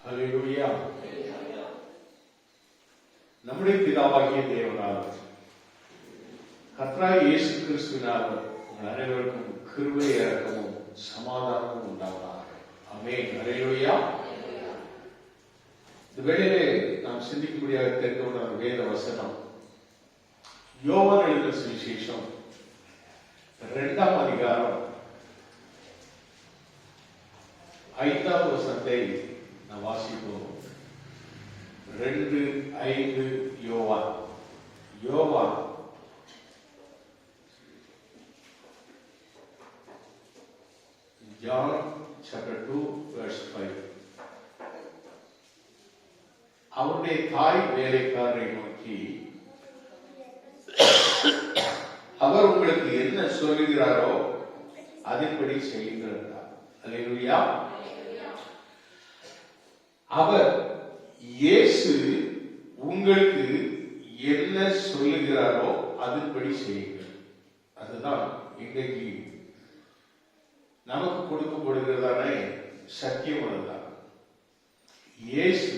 ஹல்லேலூயா. நம்முடைய பிதாவாகிய தேவனால் கர்த்தராகிய இயேசு கிறிஸ்துவினால் உங்கள் அனைவருக்கும் கிருபை இரக்கமும் சமாதானமும் உண்டாவதாக. ஆமென். ஹல்லேலூயா. இந்த வேளையிலே நாம் சிந்திக்கும்படியாக தெரிந்த வேத வசனம் யோவான் எழுதின சுவிசேஷம் 2ஆம் அதிகாரம் 5வது வசனத்தை நாம் வாசிப்போம். 2:5 யோவான் John chapter 2 verse 5. அவருடைய தாய் வேலைக்காரரை நோக்கி, அவர் உங்களுக்கு என்ன சொல்லுகிறாரோ அதன்படி செய்யுங்கள். அல்லேலூயா. அவர் இயேசு உங்களுக்கு என்ன சொல்லுகிறாரோ அதன்படி செய்யுங்கள். அதுதான் இன்றைக்கு நமக்கு கொடுக்கப்படுகிறதான சத்தியம். அதுதான் இயேசு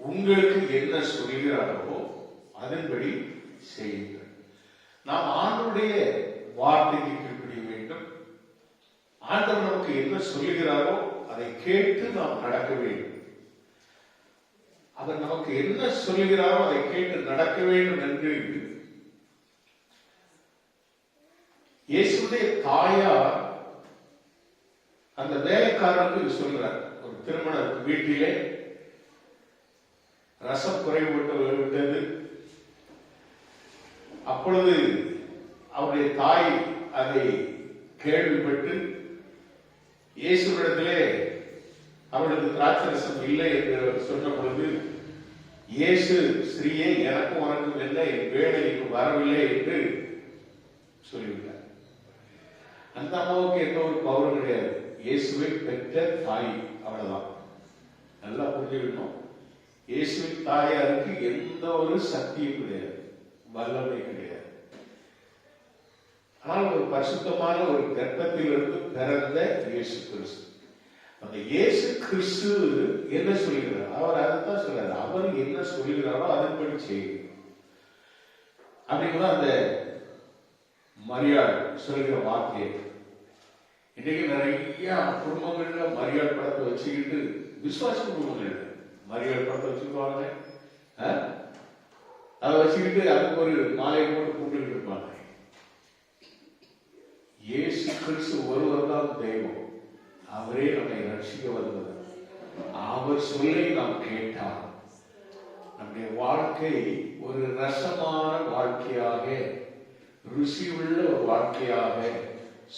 உங்களுக்கு என்ன சொல்கிறாரோ அதன்படி செய்யுங்கள். நாம் ஆண்டவருடைய வார்த்தைக்கு கீழ்ப்படிய வேண்டும். ஆண்டவர் நமக்கு என்ன சொல்லுகிறாரோ அதை கேட்டு நாம் நடக்க வேண்டும். அவர் நமக்கு என்ன சொல்லுகிறாரோ அதை கேட்டு நடக்க வேண்டும் என்று இயேசுடைய தாயார் அந்த வேலைக்காரருக்கு சொல்றார். ஒரு திருமண வீட்டிலே ரசம் குறைவிட்டது. அப்பொழுது அவருடைய தாய் அதை கேள்விப்பட்டு இயேசுவிடத்திலே அவர்களுக்கு திராட்சை ரசம் இல்லை என்று சொன்ன பொழுது, இயேசு ஸ்ரீயே, எனக்கும் உனக்கும் என்ன, என் வேலைக்கு வரவில்லை என்று சொல்லிவிட்டார். அந்த அம்மாவுக்கு எந்த ஒரு பவரும் கிடையாது. இயேசுவை பெற்ற தாய், அவ்வளவுதான். நல்லா புரிஞ்சுக்கணும். இயேசுவின் தாயாருக்கு எந்த ஒரு சக்தியும் கிடையாது, வல்லமை கிடையாது. ஆனால் ஒரு பரிசுத்தமான ஒரு கர்ப்பத்திலிருந்து பிறந்த இயேசு கிறிஸ்து. அந்த இயேசு கிறிஸ்து என்ன சொல்கிறார்? அவர் அதைத்தான் சொல்றாரு. அவர் என்ன சொல்கிறாரோ அதன்படி செய்யுங்க. அப்படிங்கிற அந்த மரியாள் சொல்கிற வார்த்தை இன்னைக்கு நிறைய குடும்பங்கள்ல மரியாள் படத்தை வச்சுக்கிட்டு, விசுவாச குடும்பங்கள் மரியாள் படத்தை வச்சுக்குவாங்க. அதை வச்சுக்கிட்டு அதுக்கு ஒரு மாலை போட்டு கூப்பிட்டு இருப்பாங்க. இயேசு கிறிஸ்து ஒருவர் தான் தெய்வம். அவரே நம்மை ரட்சிக்க வந்தது. அவர் சொல்லை நாம் கேட்டால் நம்முடைய வாழ்க்கை ஒரு ரசமான வாழ்க்கையாக, ருசியுள்ள ஒரு வாழ்க்கையாக,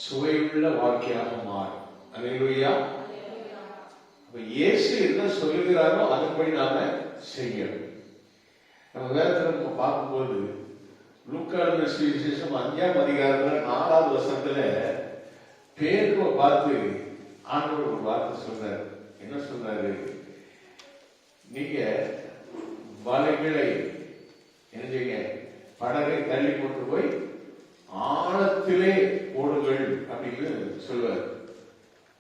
சுவையுள்ள வாழ்க்கையாக மாறும். அல்லேலூயா. இயேசு என்ன சொல்லுகிறாரோ அதன்படி நாம செய்யணும். நம்ம வேதத்துல நம்ம பார்க்கும்போது லூக்கா எழுதின சுவிசேஷம் 5ஆம் அதிகாரத்துல 4வது வசனத்துல பேதுருவை பார்த்து ஆண்டவர் ஒரு வார்த்தை சொல்றாரு. என்ன சொல்றாரு? நீங்க வலைகளை என்ன செய்யுங்க, படகை தள்ளி கொண்டு போய் ஆழத்திலே போடுங்கள் அப்படின்னு சொல்லுவார்.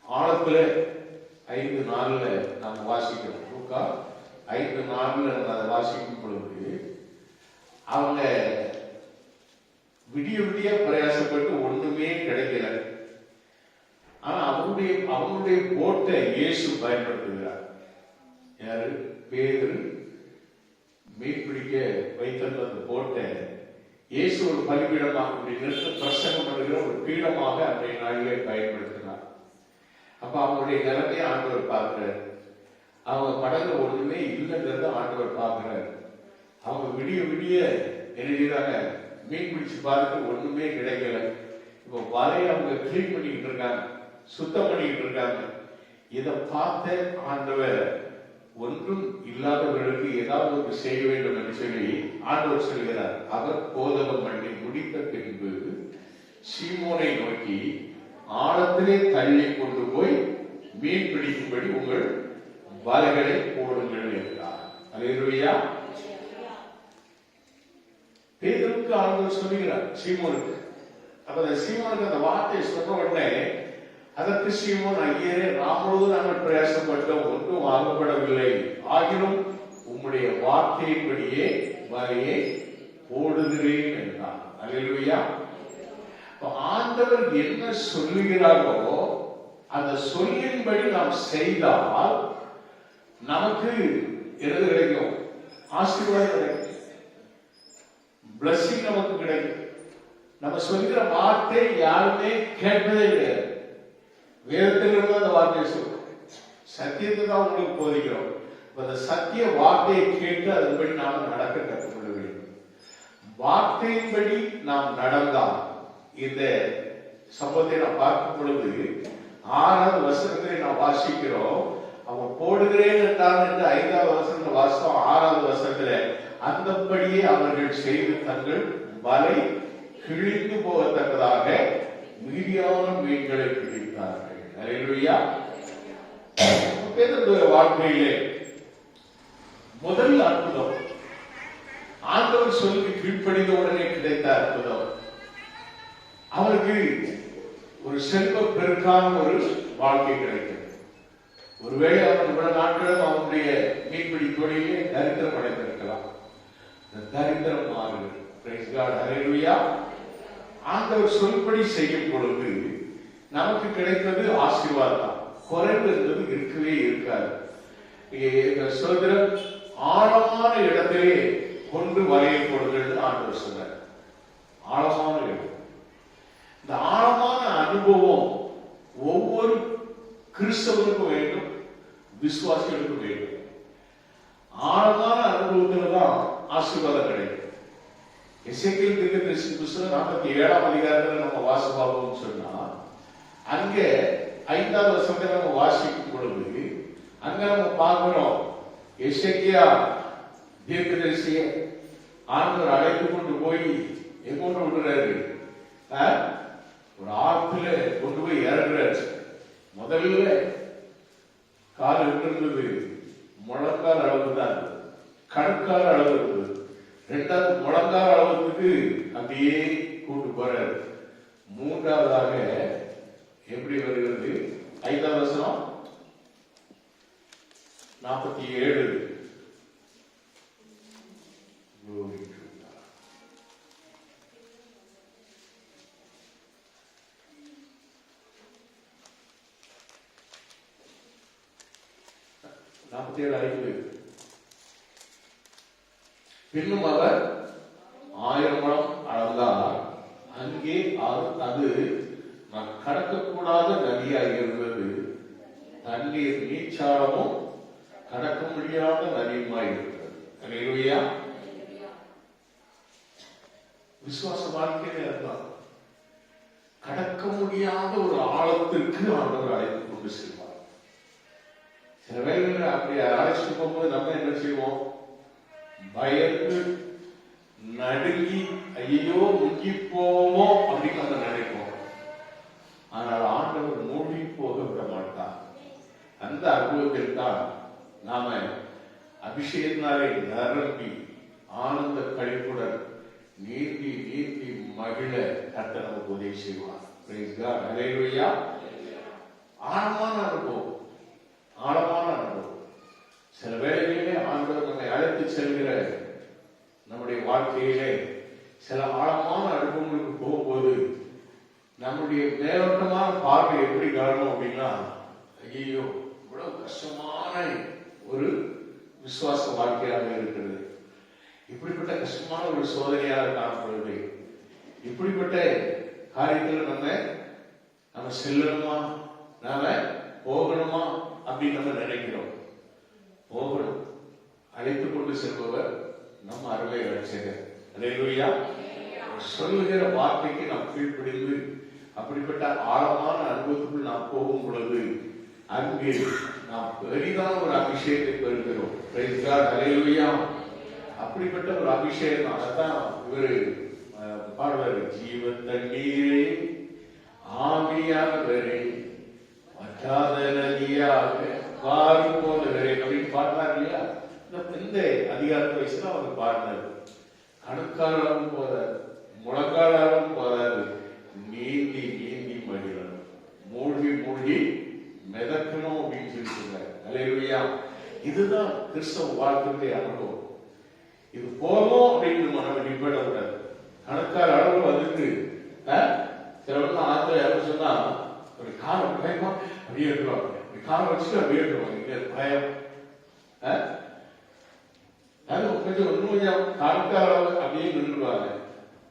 ஆழத்துல 5:4 நாம் வாசிக்கிறோம். லூக்கா 5:4 நம்ம அதை வாசிக்கும் பொழுது, அவங்க விடிய விடிய பிரயாசப்பட்டு ஒண்ணுமே கிடைக்கல. ஆனா அவங்களுடைய போட்டை இயேசு பயன்படுத்துகிறார். யாரு? பேதுரு மீன் பிடிக்க வைத்திருந்த அந்த போட்டை இயேசு ஒரு பலிபீடமாக நிறுத்த பிரசங்கம் பண்ணுகிற ஒரு பீடமாக அன்றைய நாளிலே பயன்படுத்தினார். அப்ப அவங்களுடைய நிலைமையை ஆண்டவர் பார்க்கிறார். அவங்க படகுல ஒண்ணுமே இல்லைங்கிறத ஆண்டவர் பார்க்கிறார். அவங்க விடிய விடிய எழுதிறாங்க, மீன் பிடிச்சு பார்த்து ஒண்ணுமே கிடைக்கல. இப்போ வலையை அவங்க கிளீன் பண்ணிக்கிட்டு இருக்காங்க, சுத்தம் பண்ணிக்கிட்டு இருக்காங்க. இதை பார்த்த ஆண்டவர் ஒன்றும் இல்லாதவர்களுக்கு ஏதாவது ஒரு செய்ய வேண்டும் என்று சொல்லி ஆண்டவர் சொல்கிறார். அவர் போதகம் பண்ணி முடித்த பின்பு சீமோனை நோக்கி, ஆழத்திலே தள்ளி கொண்டு போய் மீன் பிடிக்கும்படி உங்கள் வலைகளை போடுங்கள் என்றார். அல்லேலூயா. பேதுருக்கு ஆண்டவர் சொல்லுகிறார் சீமோனுக்கு. அப்ப அந்த சீமோனுக்கு அந்த வார்த்தையை சொன்ன உடனே அதற்கு சீமோன், ஐயரே, நாம் முழுவதும் நாங்கள் பிரயாசம் ஒன்றும் அகப்படவில்லை, ஆகிலும் உம்முடைய வார்த்தையின்படியே வரையை போடுகிறேன் என்றார். அல்லேலூயா. ஆண்டவர் என்ன சொல்லுகிறாரோ அந்த சொல்லின்படி நாம் செய்தால் நமக்கு எது கிடைக்கும்? ஆசீர்வாதம் கிடைக்கும், பிளஸிங் நமக்கு கிடைக்கும். நம்ம சொல்கிற வார்த்தை யாருமே கேட்பதே கிடையாது. வேதத்திலிருந்து அந்த வார்த்தையை சொல்றோம், சத்தியத்தை தான் உங்களுக்கு போதிக்கிறோம். அந்த சத்திய வார்த்தையை கேட்டு அதன்படி நாம் நடக்க கற்றுக்கொள்ள வேண்டும். வார்த்தையின்படி நாம் நடந்தால், இந்த சம்பவத்தை நாம் பார்க்கும் பொழுது 6வது வசனத்தை நாம் வாசிக்கிறோம். அவன் போடுகிறேன் என்றான் என்று 5வது வசனத்தில் வாசித்தோம். 6வது வசனத்தில் அந்தபடியே அவர்கள் செய்து தங்கள் வலை கிழிந்து போகத்தக்கதாக மீதியான மீன்களை பிடித்தார்கள். அல்லேலூயா. பேதுருவின் வாழ்க்கையிலே முதல் அற்புதம் ஆண்டவர் சொல்லி கீழ்ப்படிந்த உடனே கிடைத்த அற்புதம். அவருக்கு ஒரு செல்வ பெருக்கான ஒரு வாழ்க்கை கிடைத்தது. ஒருவேளை அவன் இவ்வளவு நாட்களும் அவனுடைய மீன்பிடி தொழிலே தரித்திரம் அடைந்திருக்கலாம். தரித்திரம் மாறுகிறது. Praise God. அல்லேலூயா. ஆண்டவர் சொல்படி செய்யும் பொழுது நமக்கு கிடைத்தது ஆசீர்வாதம். குறைவு என்பது இருக்கவே இருக்காது. சோதரன் ஆழமான இடத்திலே கொண்டு வலையை கொடுங்கள் ஆண்டவர் சொன்னார். ஆழமான இடம். இந்த ஆழமான அனுபவம் ஒவ்வொரு கிறிஸ்தவனுக்கும் வேண்டும், விசுவாசிகளுக்கும் வேண்டும். ஆழமான அனுபவத்தில் தான் ஆசீர்வாதம் கிடைக்கும். எசேக்கியேல் தீர்க்கதரிசி புத்தகம் 47ஆம் அதிகாரத்தில் நம்ம வாசிப்போம்னு சொன்னா, அங்கே 5வது வசனத்தை நம்ம வாசிக்கும் பொழுது அங்க நம்ம பார்க்கிறோம், எசேக்கியா தீர்க்கதரிசியை ஆண்டவர் அழைத்து கொண்டு போய் எங்க கொண்டு விடுறாரு? ஒரு ஆத்துல கொண்டு போய் இறங்குறாரு. முதல்ல கால் இருந்தது முழங்கால் அளவு தான், கடற்கால அளவு இருந்தது. 2வது முழங்கால் அளவுக்கு அப்படியே கூட்டு போறாரு. 3வதாக எப்படி வருகிறது? 5வது வசனம் 47. பின்னும் அவர் 1000 முழம் அளந்தார். அங்கே அது நான் கடக்கக்கூடாத நதியாக இருந்தது. தண்ணீர் நீச்சாரமும் கடக்க முடியாத நதியுமாய் இருக்கிறது. அல்லேலூயா. விசுவாச வாழ்க்கையில இருந்தால் கடக்க முடியாத ஒரு ஆழத்திற்கு ஆண்டவர் அழைத்து கொண்டு செல்வார். சில வேளைகளில் அப்படி அழைச்சிட்டு போகும்போது நம்ம என்ன செய்வோம்? பயந்து நடுங்கி ஐயோ முங்கி போவோமோ அப்படின்னு நம்ம நினைப்போம். ஆனால் ஆண்டவர் மூழ்கி போக விட மாட்டார். அந்த அனுபவத்தில் தான் நாம அபிஷேகத்தினாலே நிரம்பி ஆனந்த கழிப்புடன் நீந்தி நீந்தி மகிழ கர்த்தர் நமக்கு உதவி செய்வார். Praise God. அல்லேலூயா. ஆழமான அனுபவம், ஆழமான அனுபவம். சில வேளைகளிலே ஆண்டவர் நம்மை அழைத்து செல்கிற நம்முடைய வாழ்க்கையிலே சில ஆழமான அனுபவங்களுக்கு போகும்போது நம்முடைய மேலோட்டமான பார்வை எப்படி காரணம் அப்படின்னா, ஐயோ இவ்வளவு கஷ்டமான ஒரு விசுவாச வாழ்க்கையாக இருக்கிறது, இப்படிப்பட்ட கஷ்டமான ஒரு சோதனையாக காணப்படுது, இப்படிப்பட்ட காரியத்தில் நம்ம செல்லணுமா, நாம போகணுமா அப்படின்னு நம்ம நினைக்கிறோம். போகணும். அழைத்து கொண்டு செல்பவர் நம்ம அருமை ரட்சகர். அல்லேலூயா. சொல்லுகிற வார்த்தைக்கு நாம் கீழ்ப்படிந்து அப்படிப்பட்ட ஆழமான அனுபவத்துக்குள் நாம் போகும் பொழுது அங்கே நாம் பெரிதான ஒரு அபிஷேகத்தை பெறுகிறோம். Praise God. அல்லேலூயா. அப்படிப்பட்ட ஒரு அபிஷேகம். அதான் இவரு பாடுவாரு, ஜீவ தண்ணீரே ஆவியானவரே வற்றாத நதியாக பாரு போனவரே அப்படின்னு பாடுறாரு இல்லையா? இந்த அதிகாரத்தை வச்சுதான் அவர் பாடினார். கணுக்காலும் போதாது, முழங்காலும் போதாது, நீந்தி நீந்தி மகிழணும், மூழ்கி மூழ்கி மிதக்கணும் அப்படின்னு சொல்லி சொன்னார். அல்லேலூயா. இதுதான் கிறிஸ்தவ வாழ்க்கையுடைய அனுபவம். இது போதும் அப்படின்னு நம்ம நிப்படக்கூடாது. கணக்கார அளவு வந்துட்டு சிலவங்க ஆத்துல யாரும் சொன்னா ஒரு காரை பயமா அப்படியே இருக்குவாங்க. காரை வச்சுட்டு அப்படியே இருக்குவாங்க. இங்க பயம் அது கொஞ்சம் இன்னும் கொஞ்சம் கணக்கார அளவு அப்படியே நின்றுடுவாங்க.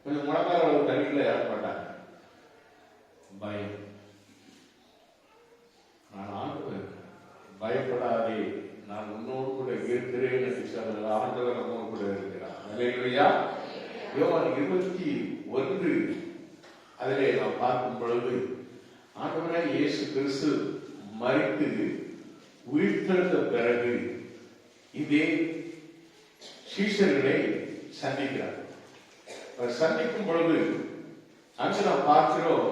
கொஞ்சம் முழக்கார அளவு தண்ணிக்குள்ள இறக்க மாட்டாங்க. பயம். நான் ஆண்டவர் பயப்படாதே, நான் உன்னோடு கூட இருக்கிறேன் என்று சொன்ன ஆண்டவர் நம்மோடு கூட இருக்கிறார். அல்லேலூயா. யோவான் 21 அதிலே நாம் பார்க்கும் பொழுது ஆண்டவராய் இயேசு கிறிஸ்து மரித்து உயிர்த்தெழுந்த பிறகு இதே சீஷர்களை சந்திக்கிறார். அவர் சந்திக்கும் பொழுது அங்கு நாம் பார்க்கிறோம்,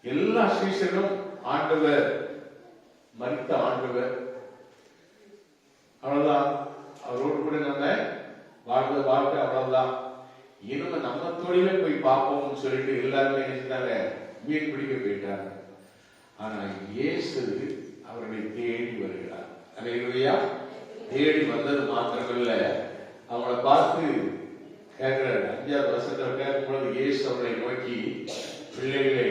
எல்லா சீஷர்களும் ஆண்டவர் மரித்த ஆண்டவர், அவ்வளவுதான், அவரோடு கூட நம்ம வாழ்ந்த வாழ்க்கை அவ்வளவுதான், இனிமே நம்ம தொழில போய் பார்ப்போம்னு சொல்லிட்டு எல்லாருமே நினைச்சாங்க, மீன் பிடிக்க போயிட்டாங்க. ஆனா இயேசு அவர்களை தேடி வருகிறார். அல்லேலூயா. தேடி வந்தது மாத்திரமல்ல, அவங்கள பார்த்து கேட்கிறார். 5வது வசனத்துல கேட்கும் பொழுது இயேசு அவர்களை நோக்கி, பிள்ளைகளே,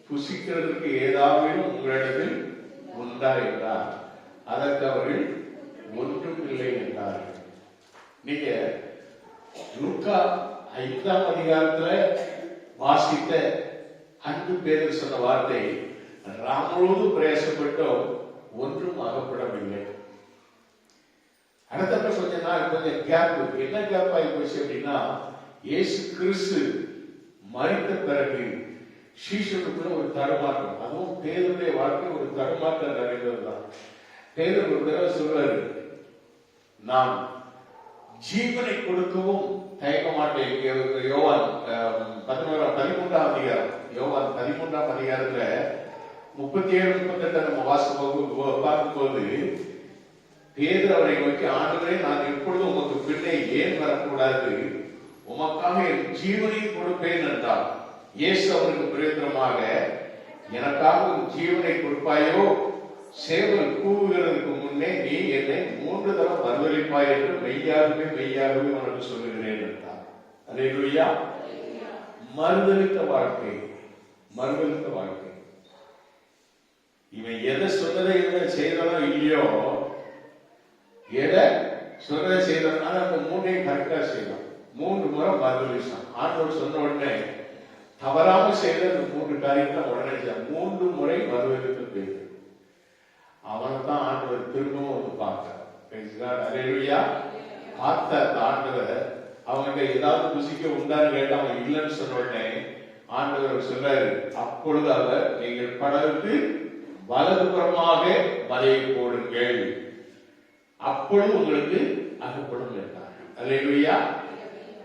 புசிக்கிறதுக்கு ஏதாவது உங்களிடத்தில் உண்டா என்றார். அதற்கு அவர்கள் ஒன்றும் இல்லை என்றார்கள். நீங்க லூக்கா 5ஆம் அதிகாரத்துல வாசித்த அன்பு பேர் சொன்ன வார்த்தை, ராமுழுவதும் பிரயாசப்பட்டோம் ஒன்றும் அகப்படவில்லை. அடுத்த கொஞ்சம் கேப், என்ன கேப் ஆகி போச்சு அப்படின்னா, இயேசு கிறிஸ்து மரித்த பிறகு சீஷனுக்குள்ள ஒரு தடுமாற்றம், அதுவும் பேதுடைய வாழ்க்கை ஒரு தடுமாற்றம் நிறைந்ததுதான். பேதர் ஒரு தடவை சொல்றாரு, நான் ஜீவனை கொடுக்கவும் தயக்க மாட்டேன். யோவான் 13ஆம் அதிகாரம், யோவான் 13ஆம் அதிகாரத்துல 37-38 நம்ம பார்க்கும்போது பேதர் அவரை நோக்கி, ஆண்டவரே, நான் எப்பொழுதும் உமக்கு பின்னே ஏன் வரக்கூடாது, உமக்காக என் ஜீவனை கொடுப்பேன் என்றார். இயேசு அவருக்கு பிரயோஜனமாக, எனக்காக உன் ஜீவனை கொடுப்பாயோ, சேவல் கூவுகிறதுக்கு முன்னே நீ என்னை 3 தரம் மறுதலிப்பாய் என்று மெய்யாகவே உனக்கு சொல்லுகிறேன் என்றார். அல்லேலூயா. மறுதலித்த வாழ்க்கை, மறுதலித்த வாழ்க்கை. இவன் எதை சொன்னதை செய்தானோ இல்லையோ, எதை சொன்னதை செய்தானோ அந்த 3ஐயும் கரெக்டா செய்தான். 3 முறை மறுதலிச்சான். ஆண்டவர் சொன்ன உடனே தவறாம செய்த அந்த 3 காரியத்தை உடனே 3 முறை மறுதலித்து பேசு. அவனை தான் ஆண்டவர் திரும்பவும் வந்து பார்த்தார். அல்லேலூயா. பார்த்த அந்த ஆண்டவர் அவங்க ஏதாவது புசிக்க உண்டான்னு கேட்டு அவன் இல்லைன்னு சொன்ன உடனே ஆண்டவர் சொல்றாரு, அப்பொழுது அவர், நீங்கள் படகுக்கு வலதுபுறமாக மலையை போடுங்கள், அப்பொழுது உங்களுக்கு அகப்படும் என்றார். அல்லேலூயா.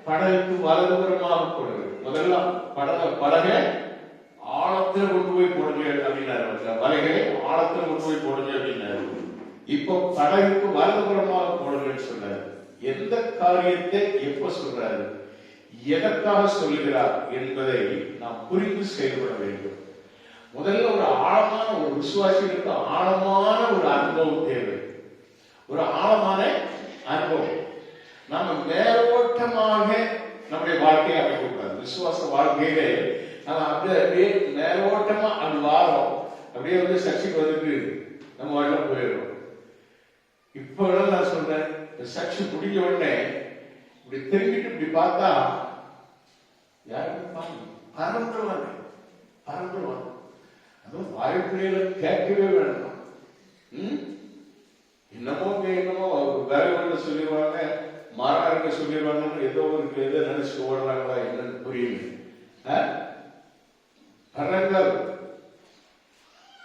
படகுக்கு வலதுபுறமாக போடுங்கள். முதல்ல படகை ஆழத்தில் கொண்டு போய் போடுங்கள் அப்படின்னாரு. வலைகளை ஆழத்தில் கொண்டு போய் போடுங்க அப்படின்னாரு. இப்போ படகுக்கு வலதுபுறமாக போடுங்கன்னு சொன்னாரு. எந்த காரியத்தை எப்ப சொல்றாரு, எதற்காக சொல்லுகிறார் என்பதை நாம் புரிந்து செயல்பட வேண்டும். முதல்ல ஒரு ஆழமான ஒரு விசுவாசிகளுக்கு ஆழமான ஒரு அனுபவம் தேவை. ஒரு ஆழமான அனுபவம். நாம மேலோட்டமாக நம்முடைய வாழ்க்கையை அமைக்கக்கூடாது. விசுவாச வாழ்க்கையிலே நம்ம அப்படியே மேலோட்டமா அது வாரம் அப்படியே வந்து சர்ச்சைக்கு வந்துட்டு நம்ம வாழ்க்கை போயிடும். இப்ப நான் சொல்றேன், சர்ச்சை முடிஞ்ச உடனே இப்படி திரும்பிட்டு இப்படி பார்த்தா யாருமே பறந்துருவாங்க. அதுவும் வாழ்க்கையில கேட்கவே வேண்டாம். என்னமோ வேலை சொல்லிடுவாங்க, மாறாருக்க சொல்லிடுவாங்கன்னு ஏதோ ஒரு எதை நினைச்சு ஓடுறாங்களா என்னன்னு புரியல.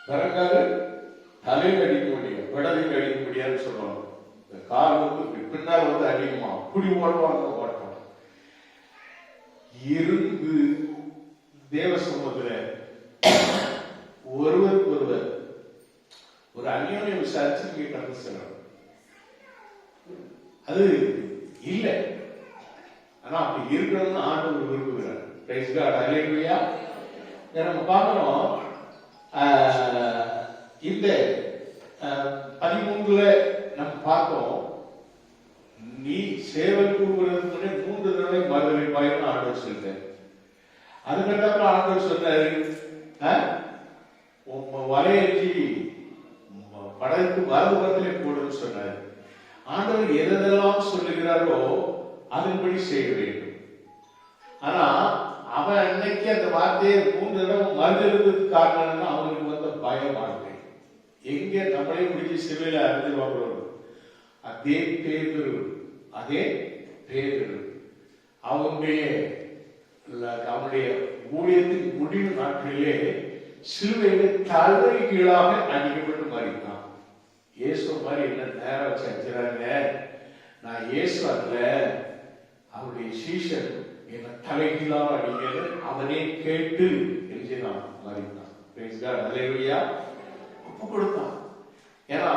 பரங்கால தலையில் அடிக்க முடியும், விடலையில் அடிக்க முடியாதுன்னு சொல்லுவாங்க. இந்த கால் வந்து பின்னால் வந்து அடிக்குமா, அப்படி ஓடுவாங்க ஓட்டம். இருந்து தேவ சமூகத்துல ஒருவருக்கு ஒருவர் ஒரு அந்யோன்யம் விசாரிச்சு நீங்க கடந்து செல்லணும். அது இல்லை, ஆனா அப்படி இருக்கணும்னு ஆண்டவர் விரும்புகிறார். Praise God. அல்லேலூயா. நம்ம பார்க்கிறோம், இந்த 13 நம்ம பார்த்தோம், நீ சேவல் கூறுவதற்கு முன்னே 3 தடவை மறுதலிப்பாயின்னு ஆண்டவர் சொல்லிட்டார். அதுக்கப்புறம் ஆண்டவர் சொன்னாரு, வலையேற்றி படகுக்கு வலதுபுறத்திலே போடுன்னு சொன்னார். ஆண்டவர் எதெல்லாம் சொல்லுகிறாரோ அதன்படி செய்ய வேண்டும். ஆனா அவன் அன்னைக்கு அந்த வார்த்தையை 3 தடவை மறுதலிப்பதற்கு காரணம் அவனுக்கு வந்த பய வாழ்க்கை. எங்க நம்மளே பிடிச்சி சிவையில அறிஞ்சிருவாங்களோ அதே பேதுரு அவனுடைய ஊழியத்தின் முடிவு நாட்களிலே சிலுவையில தலை கீழாக அடிக்கப்பட்டு மாறினான். இயேசு மாதிரி என்ன நேரம் வச்சு அடிச்சாங்க, நான் இயேசு அல்ல, அவருடைய சீஷன் என்ன தலை கீழாக அடிக்கிறது அவனே கேட்டு நான் மாறினான். ஒப்பு கொடுத்தான். ஏன்னா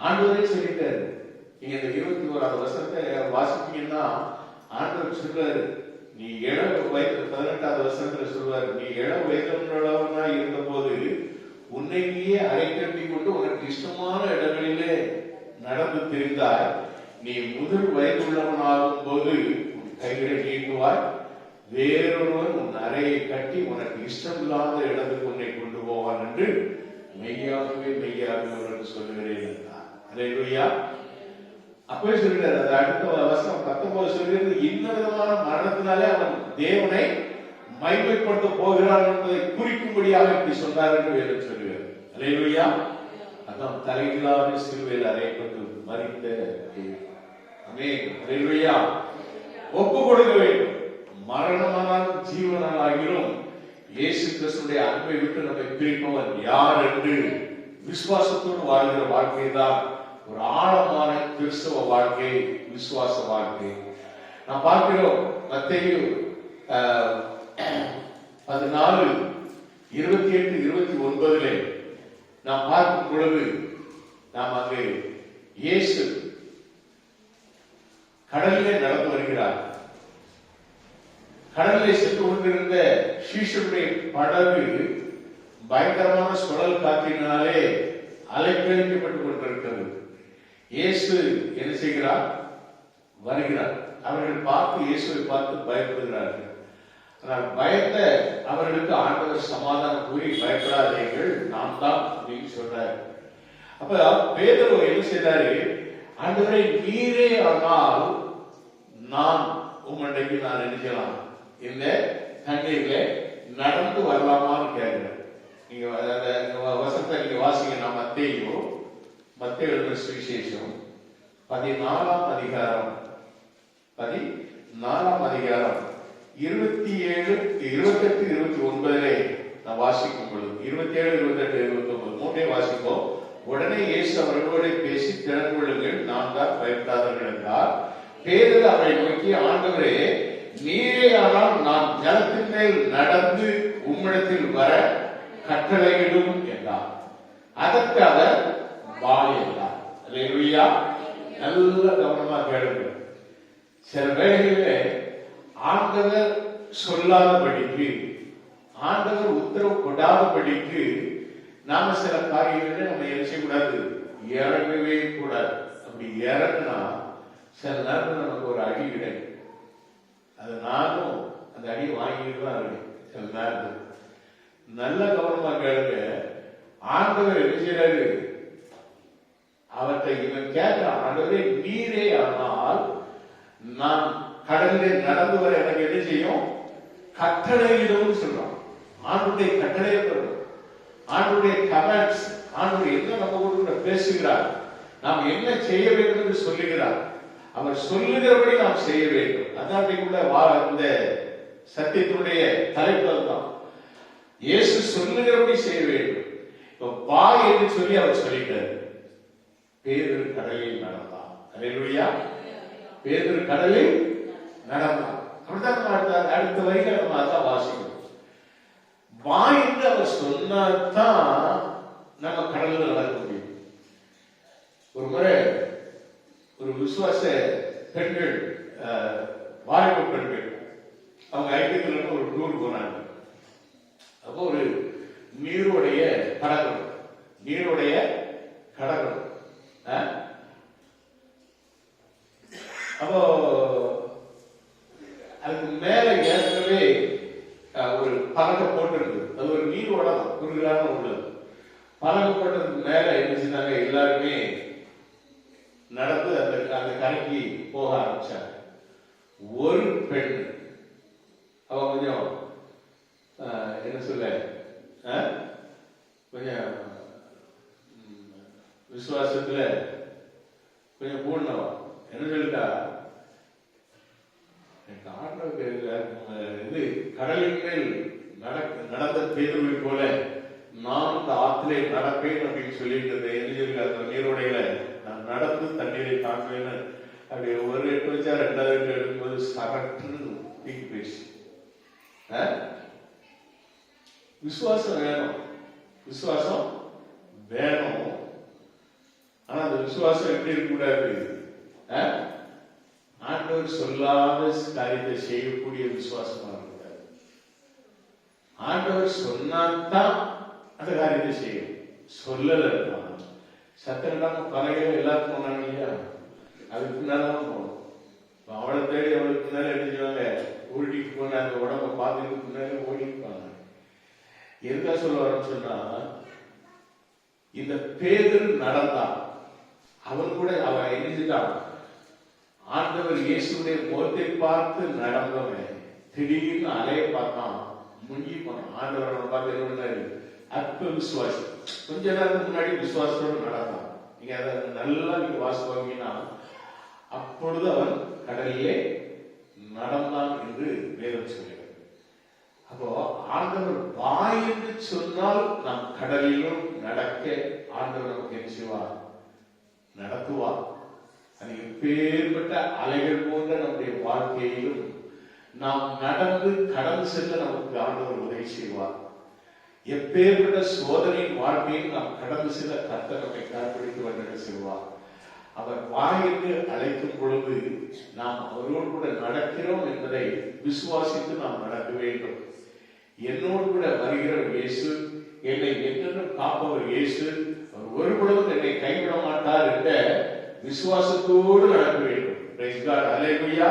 ஆண்டவரே சொல்லிட்டாரு. நீங்க இந்த 21வது வசனத்தை வாசிப்பீங்கன்னா ஆண்டவர் சொல்றாரு, நீ இளம் வயது 18வது வசனத்துல சொல்வாரு, நீ இளம் வயதுள்ளவனா இருந்த போது உன்னை நீயே அரை கட்டி கொண்டு உனக்கு இஷ்டமான இடங்களிலே நடந்து தெரிந்தாய். நீ முதிர் வயதுள்ளவனாகும் போது உன் கைகளை நீட்டுவாய், வேறொருவன் உன் அறையை கட்டி உனக்கு இஷ்டம் இல்லாத இடத்துக்கு உன்னை கொண்டு போவான் என்று மெய்யாகவே சொல்லுகிறேன் என்றார். அல்லேலூயா. அப்பவே சொல்லிட்டார். அது அடுத்த வசனம் 19 சொல்கிறது, இன்ன விதமான மரணத்தினாலே அவன் தேவனை மைமைப்படுத்த போகிறான் என்பதை குறிக்கும்படியாக இப்படி சொன்னார் என்று வேதம் சொல்லுகிறார். அல்லேலூயா. அதான் தலைகளாக சிலுவையில் அறையப்பட்டு மரித்த ஆமென். அல்லேலூயா. ஒப்பு கொடுக்க வேண்டும். மரணமானாலும் ஜீவனாகிலும் இயேசு கிறிஸ்துவின் அன்பை விட்டு நம்மை பிரிப்பவன் யார் என்று விசுவாசத்தோடு வாழ்கிற வாழ்க்கை தான் ஒரு ஆழமான கிறிஸ்தவ வாழ்க்கை, விசுவாச வாழ்க்கை. நாம் பார்க்கிறோம் மத்தேயு 14:28-29 நாம் பார்க்கும் பொழுது நாம் அங்கு இயேசு கடலிலே நடந்து வருகிறார். கடலிலே சென்று கொண்டிருந்த சீஷருடைய படகு பயங்கரமான சுழல் காற்றினாலே அலைக்கழிக்கப்பட்டுக் கொண்டிருக்கிறது. இயேசு என்ன செய்கிறார்? வருகிறார். அவர்கள் பார்த்து இயேசுவை பார்த்து பயப்படுகிறார்கள். ஆனால் பயந்த அவர்களுக்கு ஆண்டவர் சமாதானம் கூறி, பயப்படாதீர்கள், நான் தான் அப்படின்னு சொல்றாரு. அப்ப பேதுரு என்ன செய்தாரு? ஆண்டவரை நீரே ஆனால் நான் உம்மண்டைக்கு நான் நினைக்கலாம், இந்த தண்ணீர்ல நடந்து வரலாமான்னு கேட்கிறேன். நீங்க வசனத்தை நீங்க வாசிங்க. நான் மத்தேயு எழுதின சுவிசேஷம் 14ஆம் அதிகாரம் 27-28-29 நான் வாசிக்கும் பொழுது 27-28-29 மூன்றே வாசிப்போம். உடனே இயேசு அவர்களோடு பேசி, திறந்து கொள்ளுங்கள், நான் தான், பயப்படாதீர்கள் என்றார். பேதுரு அவரை நோக்கி, ஆண்டவரே நீரே ஆனால் நான் ஜலத்தின் மேல் நடந்து உம்மிடத்தில் வர கட்டளையிடும் என்றார். அதற்கு அவர் வா என்றார். அல்லேலூயா. நல்ல கவனமா கேளுங்க. சில வேளைகளிலே ஆண்டவர் சொல்லாதபடிக்கு, ஆண்டவர் உத்தரவு கொடாதபடிக்கு நாம சில காரியங்களை நம்ம என்ன செய்யக்கூடாது? இறங்கவே கூடாது. அப்படி இறங்கினா சில நேரத்தில் நமக்கு ஒரு அடி கிடைக்கும். அது நானும் அந்த அடியை வாங்கிட்டு தான் இருக்கேன். சில நேரத்தில் நல்ல கவனமா கேளுங்க. ஆண்டவர் என்ன செய்யறாரு? அவற்றை இவன் கேட்கிறான், ஆண்டவரே நீரே ஆனால் நான் கடலிலே நடந்து வர எனக்கு என்ன செய்யும்? கட்டளையிடும் சொல்றான். ஆண்டுடைய கட்டளையை பெறும். ஆண்டுடைய கமெண்ட்ஸ், ஆண்டு என்ன நம்ம கூட பேசுகிறார், நாம் என்ன செய்ய வேண்டும் என்று சொல்லுகிறார். அவர் சொல்லுகிறபடி நாம் செய்ய வேண்டும். அதான் கூட இந்த சத்தியத்தினுடைய தலைப்பு தான். இயேசு சொல்லுகிறபடி செய்ய வேண்டும். இப்ப வா என்று சொல்லி அவர் சொல்லிட்டார். பேதுரு கடலில் நடந்தான். அல்லேலூயா. பேதுரு கடலில் நடந்தான். அப்படித்தான் அடுத்த வரையில நம்ம அதான் வாசிக்கணும். வா என்று அவர் சொன்னாதான் நம்ம கடலில் நடக்க முடியும். ஒரு முறை ஒரு விசுவாச பெண்கள், வாலிப பெண்கள், அவங்க ஐக்கியத்துல ஒரு டூர் போனாங்க. அப்போ ஒரு நீருடைய கடற்கரை சமுத்திரத்துக்கு மேல என்ன செஞ்சாங்க, எல்லாருமே நடந்து அந்த கரைக்கு போக ஆரம்பிச்சாங்க. ஒரு பெண், அவ கொஞ்சம் என்ன சொல்ல, கொஞ்சம் விசுவாசத்துல கொஞ்சம் பூர்ணவா, என்ன சொல்லிட்டா, இது கடலின் மேல் நடந்த பேதுருவை போல நான் இந்த ஆற்றிலே நடப்பேன் அப்படின்னு சொல்லிட்டு என்ன சொல்லி நீரோடையில நான் நடந்து தண்ணீரை தாங்குவேன்னு அப்படி ஒரு 8 வச்சா 2வது எடுக்கும்போது சரட்டுன்னு தீக்கி போயிடுச்சு. விசுவாசம் வேணும், விசுவாசம் வேணும். ஆனா அந்த விசுவாசம் எப்படி இருக்கக்கூடாது, ஆண்டவர் சொல்லாத காரியத்தை செய்யக்கூடிய விசுவாசமா இருக்கக்கூடாது. ஆண்டவர் சொன்னால்தான் அந்த காரியத்தை செய்யும், சொல்லல இருப்பாங்க. சத்திரடாம பலகையில எல்லாருக்கும் போனாங்க இல்லையா, அதுக்கு பின்னால்தான் போகணும். அவளை தேடி அவளுக்கு பின்னால என்ன செய்வாங்க, ஓடிட்டு போன அந்த உடம்ப பார்த்துட்டு பின்னாலே ஓடிப்பாங்க. எதுக்கா சொல்ல வரோம்னு சொன்னா, இந்த பேதுரு நடந்தான், அவன் கூட அவன் எழுதிட்டான். ஆண்டவர் இயேசுடைய முகத்தை பார்த்து நடந்தவன் திடீர்னு அலைய பார்த்தான், முங்கி போனான். ஆண்டவர் பார்த்து என்ன பண்ணாரு, அற்ப விசுவாசி. கொஞ்ச நேரத்துக்கு முன்னாடி விசுவாசத்தோடு நடந்தான். நீங்க அதை நல்லா நீங்க வாசிப்பாங்கன்னா, அப்பொழுது அவன் கடலிலே நடந்தான் என்று வேதம் சொல்கிறது. அப்போ ஆண்டவர் வாய் என்று சொன்னால் நாம் கடலிலும் நடக்க ஆண்டவர் நமக்கு என்ன செய்வார், நடத்துவார். அது எப்பேற்பட்ட அலைகள் போன்ற நம்முடைய வாழ்க்கையிலும் நாம் நடந்து கடந்து செல்ல நமக்கு ஆண்டவர் உதவி செய்வார். எப்பேற்பட்ட சோதனையின் வாழ்க்கையில் நாம் கடந்து செல்ல கர்த்தர் நம்மை கற்பிடித்து வழிநடத்த செய்வார். அவர் வாயிற்கு அழைக்கும் பொழுது நாம் அவரோடு கூட நடக்கிறோம் என்பதை விசுவாசித்து நாம் நடக்க வேண்டும். என்னோடு கூட வருகிற இயேசு, என்னை என்றென்றும் காப்பவர் இயேசு, அவர் ஒருபொழுதும் என்னை கைவிட மாட்டார் என்ற விசுவாசத்தோடு நடக்க வேண்டும். பிரைஸ் காட், அல்லேலூயா.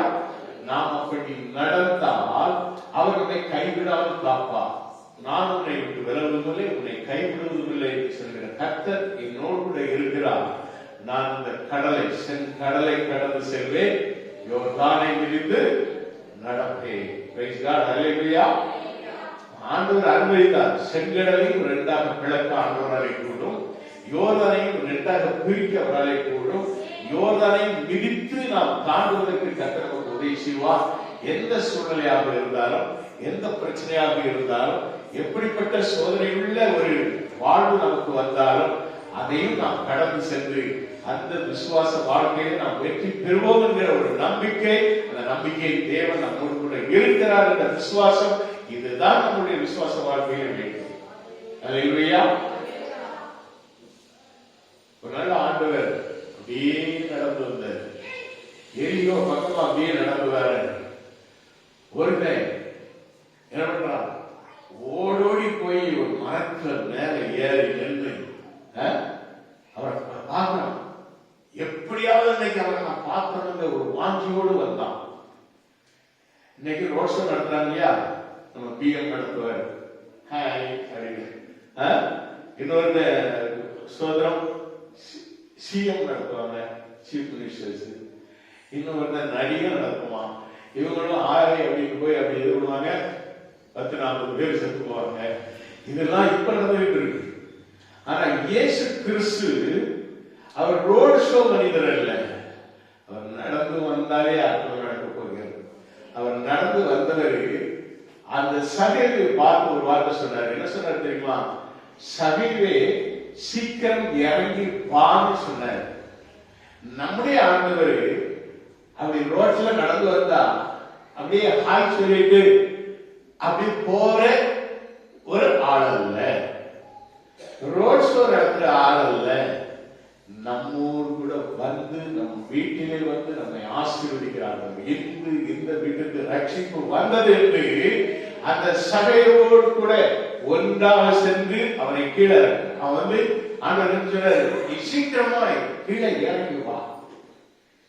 நாம் அப்படி நடந்தால் அவர் நம்மை கைவிடாமல் காப்பார். நான் உன்னை விட்டு விலகுவதில்லை, உன்னை கைவிடுவதில்லை சொல்கிற கர்த்தர் என்னோடு கூட இருக்கிறார். நான் இந்த கடலை கடந்து செல்வேன், யோர்தானை மிதித்து நடப்பேன். பிரைஸ் காட், அல்லேலூயா. ஆண்டவர் அனுமதித்தார். செங்கடலையும் 2ஆக பிளக்க ஆண்டவராலே கூடும், யோர்தானையும் 2ஆக பிரிக்க அவராலே கூடும். யோர்தானையும் மிதித்து நாம் தாண்டுவதற்கு கர்த்தர் நமக்கு உதவி செய்வார். எந்த சூழ்நிலையாக இருந்தாலும், எந்த பிரச்சனையாக இருந்தாலும், எப்படிப்பட்ட சோதனை உள்ள ஒரு வாழ்வு நமக்கு வந்தாலும் அதையும் நாம் கடந்து சென்று அந்த விசுவாச வாழ்க்கையை நாம் வெற்றி பெறுவோம் என்கிற ஒரு நம்பிக்கை, அந்த நம்பிக்கை தேவன் நம்மோடு கூட இருக்கிறார் என்ற விசுவாசம், இதுதான் நம்முடைய விசுவாச வாழ்க்கையில வேண்டும். அல்லேலூயா. ஒரு நாள் ஆண்டவர் அப்படியே நடந்து வந்தார். எரியோ பக்கமா அப்படியே நடந்து வர ஒருத்தன் என்ன பண்றான், ஓடோடி போய் ஒரு மரத்துல மேல ஏறி நின்று அவரை பார்க்கணும், எப்படியாவது இன்னைக்கு அவரை நான் பார்க்கணுங்கிற ஒரு வாஞ்சியோடு வந்தான். இன்னைக்கு ரோட் ஷோ நடத்துறாங்க இல்லையா, நம்ம பிஎம் நடத்துவார், ஹாய் அப்படின்னு. இன்னொரு சோதரம் சிஎம் நடத்துவாங்க, சீஃப் மினிஸ்டர்ஸ். இன்னொரு நடிகர் நடத்துவான். இவங்களும் ஆரை அப்படின்னு போய் அப்படி எதிர்விடுவாங்க, 10-40 பேர் செத்து போவாங்க. இதெல்லாம் இப்ப நடந்துகிட்டு இருக்கு. ஆனா இயேசு கிறிஸ்து அவர் ரோட் ஷோ மனிதர் அல்ல. அவர் நடந்து வந்தாலே அற்புதம் நடக்க போகிறது. அவர் நடந்து வந்தவர் அந்த சகைவை பார்த்து ஒரு வார்த்தை சொன்னார். என்ன சொன்னார் தெரியுமா? சகைவே சீக்கிரம் இறங்கி வான்னு சொன்னார். நம்முடைய ஆண்டவர் அப்படி ரோட்ல நடந்து வந்தா அப்படியே ஹாய் சொல்லிட்டு அப்படி போற ஒரு ஆள் அல்ல, ரோட் ஷோ நடத்துற ஆள் அல்ல. நம்மோடு கூட வந்து நம் வீட்டிலே வந்து நம்மை ஆசீர்வதிக்கிறார்கள். இந்த வீட்டுக்கு ரட்சிப்பு வந்தது என்று அந்த சபையோடு கூட ஒன்றாக சென்று அவனை கீழே அவன் வந்து ஆண்டவர் சொல்றாரு, நீ சீக்கிரமா கீழே இறங்கி வா.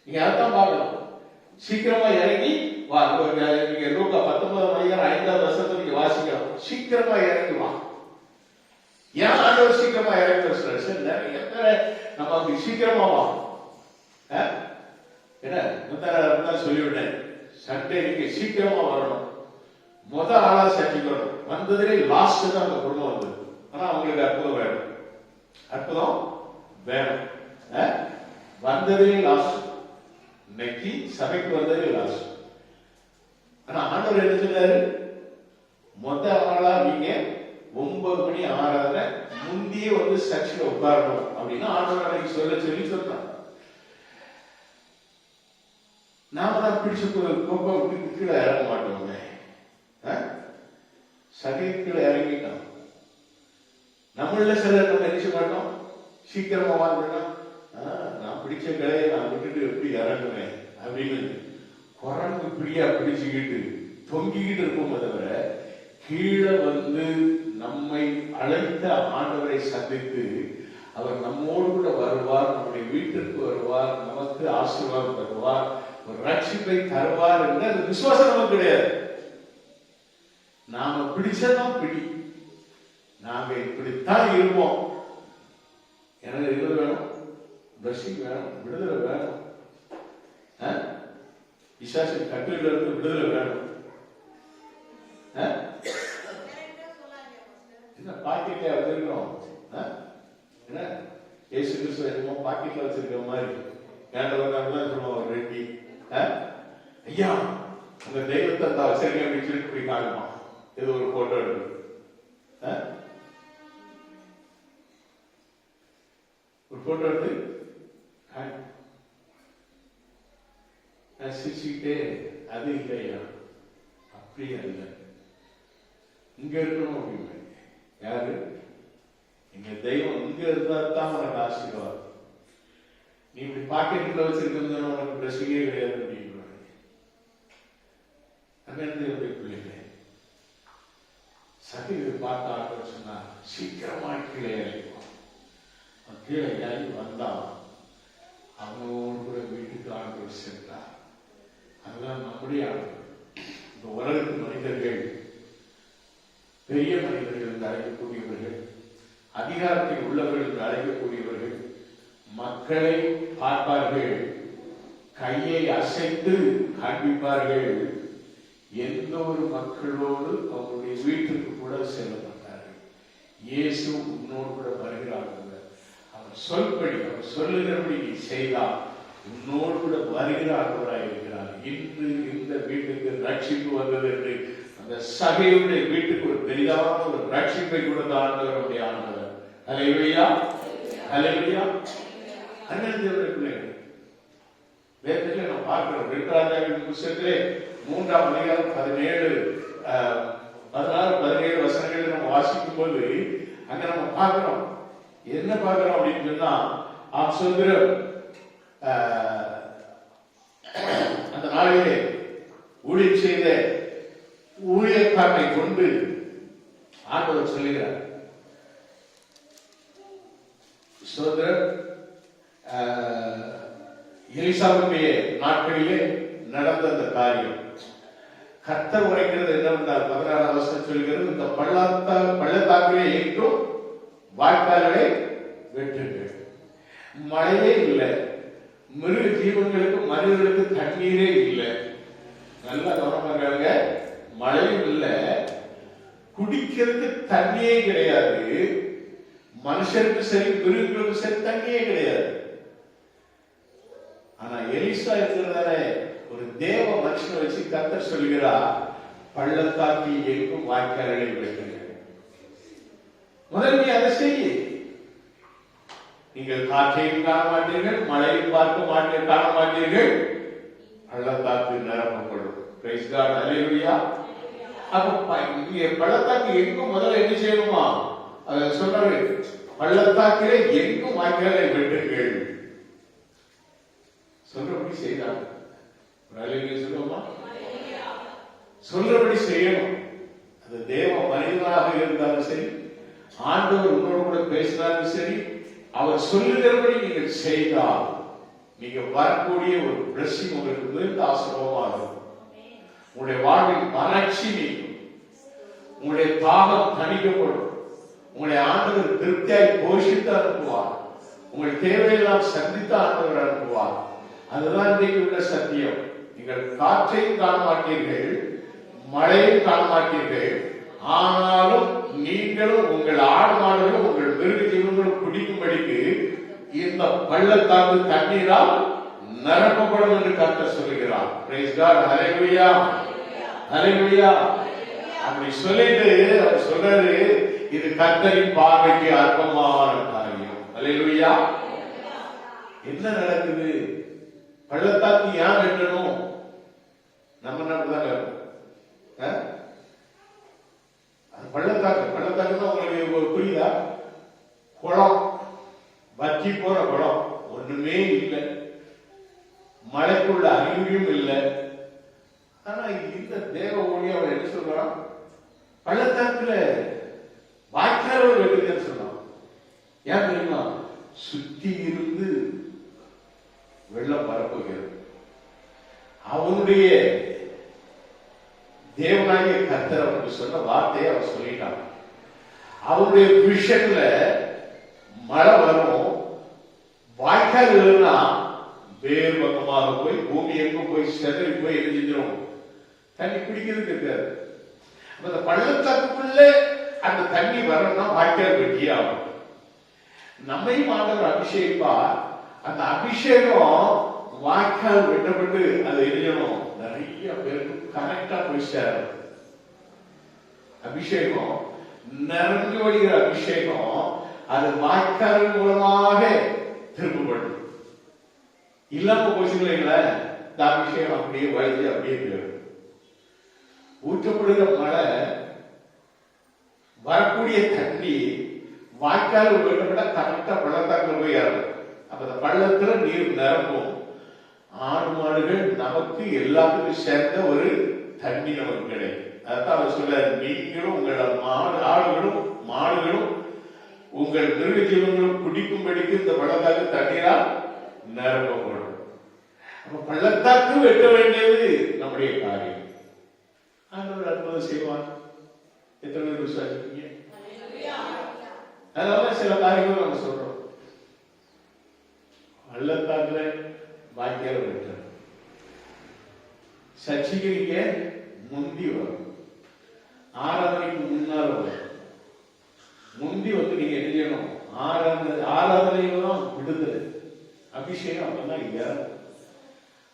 நீங்க அதான் பார்க்கலாம், சீக்கிரமா இறங்கி வா. நீங்க லூக்கா 19 5வது வசனத்தை நீங்க வாசிக்கலாம். சீக்கிரமா இறங்கி வா. ஏன் ஆண்டவர் சீக்கிரமா இறக்க சொல்றாரு? நிறைய பேரை நம்ம அப்படி சீக்கிரமாவா என்ன சொல்லிவிட்டேன், சண்டே நீங்க சீக்கிரமா வரணும், முத ஆளா சட்டிக்கணும். வந்ததுலே லாஸ்ட் தான் அந்த குடும்பம் வந்தது. ஆனா அவங்களுக்கு அற்புதம் வேணும், அற்புதம் வேணும். வந்ததே லாஸ்ட், இன்னைக்கு சபைக்கு வந்ததே லாஸ்ட். ஆனா ஆண்டவர் என்ன சொன்னாரு? மொத்த ஆளா நீங்க 9 மணி ஆறாத முந்தியே வந்து சர்ச்சில் உட்காரணும் அப்படின்னு ஆண்டவர் அன்னைக்கு சொல்லி சொன்னான். நாம தான் பிடிச்ச கோப்பை விட்டு கீழே இறங்க மாட்டோமே, சகை கீழே இறங்கிட்டோம். நம்மள சிலர் நம்ம நினைச்ச மாட்டோம், சீக்கிரமா வாங்கணும், நான் பிடிச்ச கலையை நான் விட்டுட்டு எப்படி இறங்குவேன் அப்படின்னு குரங்கு பிடியா பிடிச்சுக்கிட்டு தொங்கிக்கிட்டு இருக்கும். தவிர கீழே வந்து நம்மை அழைத்த ஆண்டவரை சந்தித்து அவர் நம்மோடு கூட வருவார், நம்முடைய வீட்டிற்கு வருவார், நமக்கு ஆசீர்வாதம் தருவார், ஒரு ரட்சிப்பை தருவார் என்று அந்த விசுவாசம் நமக்கு கிடையாது. நாம பிடிச்சதான் பிடி, நாங்க இப்படித்தான் இருப்போம். எனக்கு இது வேணும், பிளஸிங் வேணும், விடுதலை வேணும், விசாசின் கட்டுரையில இருந்து விடுதலை வேணும். என்ன பாக்கெட்ல வச்சிருக்கிறோம்? என்ன ஏசு கிறிஸ்துவ என்னமோ பாக்கெட்ல வச்சிருக்கிற மாதிரி கேண்டவர்தான் சொல்லுவோம். ரெட்டி ஐயா உங்க தெய்வத்தை தான் வச்சிருக்கேன் அப்படின்னு சொல்லிட்டு போய் காணுமா, ஏதோ ஒரு போட்டோ எடுத்து ஒரு போட்டோ எடுத்து சிரிச்சுக்கிட்டே, அது இல்லையா, அப்படியே இல்லை, இங்க இருக்கணும் அப்படின்னு. யாரு? எங்க தெய்வம் இங்க இருந்தா தான் உனக்கு ஆசீர்வாதம். நீ இப்படி பாக்கெட்ல வச்சிருக்க உனக்கு பிரச்சனையே கிடையாது அப்படின்னு. பிள்ளைங்க சகிதை பார்த்து ஆண்டவர் சொன்னார், சீக்கிரமா கீழே இறங்கிப்போம். கீழே இறங்கி வந்தா அவனோடு கூட வீட்டுக்கு ஆண்டவர் சென்றார். அதுதான் நம்முடைய ஆண்டவர். இந்த உலகத்து மனிதர்கள் பெரிய மனிதர்கள் என்று அழைக்கக்கூடியவர்கள், அதிகாரத்தில் உள்ளவர்கள் என்று அழைக்கக்கூடியவர்கள் மக்களை பார்ப்பார்கள், கையை அசைத்து காண்பிப்பார்கள். எந்த ஒரு மக்களோடு அவருடைய வீட்டுக்கு கூட செல்ல மாட்டார்கள். இயேசு உன்னோடு கூட வருகிறார்கள். அவர் சொல்படி, அவர் சொல்லுகிறபடி நீ செய்தால் உன்னோடு கூட வருகிற ஆண்டவராய் இருக்கிறார். இன்று இந்த வீட்டுக்கு ரட்சிப்பு வந்தது என்று அந்த சபையுடைய வீட்டுக்கு ஒரு பெரிதான ஒரு ரட்சிப்பை கொடுத்த ஆண்டவருடைய ஆண்டவர். ஹல்லேலூயா, ஹல்லேலூயா. அன்னைய பிள்ளைகள் வேதத்திலே நாம் பார்க்கிறோம். 2 ராஜாக்களின் புத்தகத்திலே 3ஆம் அதிகாரம் 17, 16, 17 வசனங்களை நம்ம வாசிக்கும் போது அங்க நம்ம பார்க்கிறோம். என்ன பார்க்கிறோம் அப்படின்னு சொன்னா, சொல்கிறோம் அந்த நாளிலே ஊழியம் செய்த ஊழியக்காரனை கொண்டு ஆண்டவர் சொல்லுகிறார். சோதரர் எலிசாவுடைய நாட்களிலே நடந்த அந்த காரியம் கர்த்தர் உரைக்கிறது என்னவென்றால் 16ஆம் வசனம் சொல்கிறது, இந்த பள்ளத்தாக்கிலே எங்கும் வாய்க்கால்களை வெட்டுங்கள். மழையே இல்லை, மிருக ஜீவன்களுக்கு மனிதர்களுக்கு தண்ணீரே இல்லை. நல்லா கவனமாக, மழையும் இல்லை, குடிக்கிறதுக்கு தண்ணியே கிடையாது, மனுஷருக்கு சரி மிருகங்களுக்கு சரி தண்ணியே கிடையாது. ஆனா எலிசா இருக்கிறதால ஒரு தேவ மனுஷனை வச்சு கர்த்தர் சொல்கிறார், பள்ளத்தாக்கில் எங்கும் வாய்க்கால்களை வெட்டுங்கள். முதல் நீ அதை செய்ய. நீங்கள் காற்றையும் காண மாட்டீர்கள், மழையும் காண மாட்டீர்கள், பள்ளத்தாக்கு நிரப்பப்படும். பிரைஸ் காட், ஹல்லேலூயா. அப்ப இங்க பள்ளத்தாக்கு எங்கும் முதல்ல என்ன செய்யணுமா? அதை சொல்றாரு, பள்ளத்தாக்கிலே எங்கும் வாய்க்காலை வெட்டுங்கள். சொல்றபடி செய்தாங்க. சொல்லுவோமா? சொல்றபடி செய்யணும். அது தேவ மனிதனாக இருந்தாலும் சரி, ஆண்டவர் உங்களோட கூட பேசினாலும் சரி, அவர் சொல்லுகிறபடி நீங்கள் செய்தால் நீங்க வரக்கூடிய ஒரு பிளஸிங் உங்களுக்கு மிகுந்த ஆசீர்வாதமாகும். உங்களுடைய வாழ்வில் வறட்சி நீங்கும், உங்களுடைய தாகம் தணிக்கப்படும், உங்களை ஆண்டவர் திருப்தியாய் போஷித்து அனுப்புவார். உங்கள் தேவையெல்லாம் சந்தித்து ஆண்டவர் அனுப்புவார். அதுதான் இன்றைக்கு உள்ள சத்தியம். நீங்கள் காற்றையும் காண மாட்டீர்கள், மழையும் காண மாட்டீர்கள். ஆனாலும் நீங்களும் உங்கள் ஆடு மாடுகளும் உங்கள் மிருக ஜீவன்களும் குடிக்கும்படிக்கு இந்த பள்ளத்தாக்கு தண்ணீரால் நிரப்பப்படும் என்று கர்த்தர் சொல்லுகிறார். Praise God. ஹல்லேலூயா, ஹல்லேலூயா. அப்படி சொல்லிட்டு அவர் சொல்றாரு, இது கர்த்தரின் பார்வைக்கு அற்பமான காரியம். ஹல்லேலூயா. என்ன நடக்குது? பள்ளத்தாக்கு ஏன் வெட்டணும்? நம்ம நாட்டுதான் பள்ளத்தாக்குன்னா உங்களுக்கு புரியுதா? குளம், வற்றி போற குளம், ஒண்ணுமே இல்லை, மழைக்குள்ள அறிவியும் இல்லை. ஆனா இந்த தேவ ஊழிய அவர் என்ன சொல்றான்? பள்ளத்தாக்குல வாய்க்கால் வெட்டுதுன்னு சொல்றான். ஏன் தெரியுமா? சுத்தி இருந்து வெள்ளம் பரப்புகிறது. அவனுடைய தேவனாகிய கர்த்தர் அவனுக்கு சொன்ன வார்த்தையை அவர் சொல்லிட்டான். அவருடைய விஷன்ல மழை வரும், வாய்க்கால் இல்லைன்னா வேறு பக்கமாக போய் பூமி எங்கும் போய் செதறி போய் எரிஞ்சிடும், தண்ணி குடிக்கிறதுக்கு இருக்காது. அந்த பள்ளத்தாக்குள்ள அந்த தண்ணி வரணும்னா வாய்க்கால் வெட்டியே ஆகும். நம்மையும் ஆண்டவர் அபிஷேகப்பா, அந்த அபிஷேகம் வாய்க்கால் வெட்டப்பட்டு அது எரியணும், நிறைய பேருக்கு கரெக்டா போய் சேரும். அபிஷேகம் நிறைஞ்சு வழிகிற அபிஷேகம் அது வாய்க்கால் மூலமாக திரும்பப்படும். இல்லாம போச்சுங்களா, இந்த அபிஷேகம் அப்படியே வழிஞ்சு அப்படியே போயிடும். ஊற்றப்படுகிற மழை, வரக்கூடிய தண்ணி வாய்க்கால் வெட்டப்பட்ட கரெக்டா பள்ளத்தாக்குல போய் ஏறும். அப்ப அந்த பள்ளத்துல நீர் நிரம்பும். ஆடு மாடுகள் நமக்கு எல்லாத்துக்கும் சேர்ந்த ஒரு தண்ணி நமக்கு கிடைக்கும். அதான் அவர் சொல்ற, நீங்களும் உங்கள் ஆடுகளும் மாடுகளும் உங்கள் மிருக ஜீவன்களும் குடிக்கும்படிக்கு இந்த பள்ளத்தாக்கு தண்ணீரால் நிரப்பப்படும். அப்ப பள்ளத்தாக்கு வெட்ட வேண்டியது நம்முடைய காரியம். ஆண்டவர் அற்புதம் செய்வார். எத்தனை பேர் விசுவாசிப்பீங்க? அதனால சில காரியங்களும் நம்ம சொல்றோம். பள்ளத்தாக்குல வாய்க்கால் வெட்டணும். சர்ச்சைக்கு முந்தி வரும், ஆராதனைக்கு முன்னால் வரும். முந்தி வந்து நீங்க என்ன செய்யணும்? ஆராதனையில்தான் விடுதலை, அபிஷேகம் அப்பதான் ஏறணும்.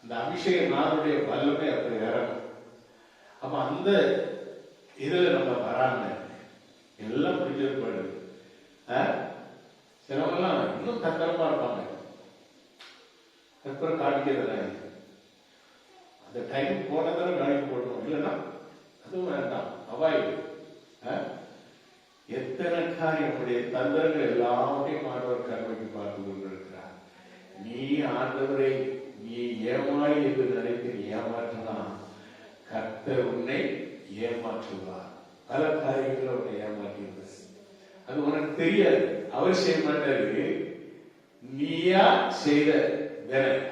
இந்த அபிஷேகம் நாளுடைய வல்லமை அப்படி ஏறணும். அப்ப அந்த இதுல நம்ம வராம எல்லாம் பிடிச்சிருப்பாடு. சிலவெல்லாம் இன்னும் தக்கரமா இருப்பாங்க. கற்பனை காணிக்கிறத அந்த டைம் போனதான காணிக்க போடணும், இல்லைன்னா அதுவும் வேண்டாம், அவாய்டு. எத்தனை காரியமுடைய தந்திரங்கள் எல்லாத்தையும் ஆண்டவர் கருமைக்கு பார்த்து கொண்டிருக்கிறார். நீ ஆண்டவரை நீ ஏமாறி என்று நினைத்து நீ ஏமாற்றலாம், கர்த்தர் உன்னை ஏமாற்றுவார். பல காரியங்களை உன்னை ஏமாற்றினார், அது உனக்கு தெரியாது. அவர் செய்ய மாட்டாரு, நீயா செய்த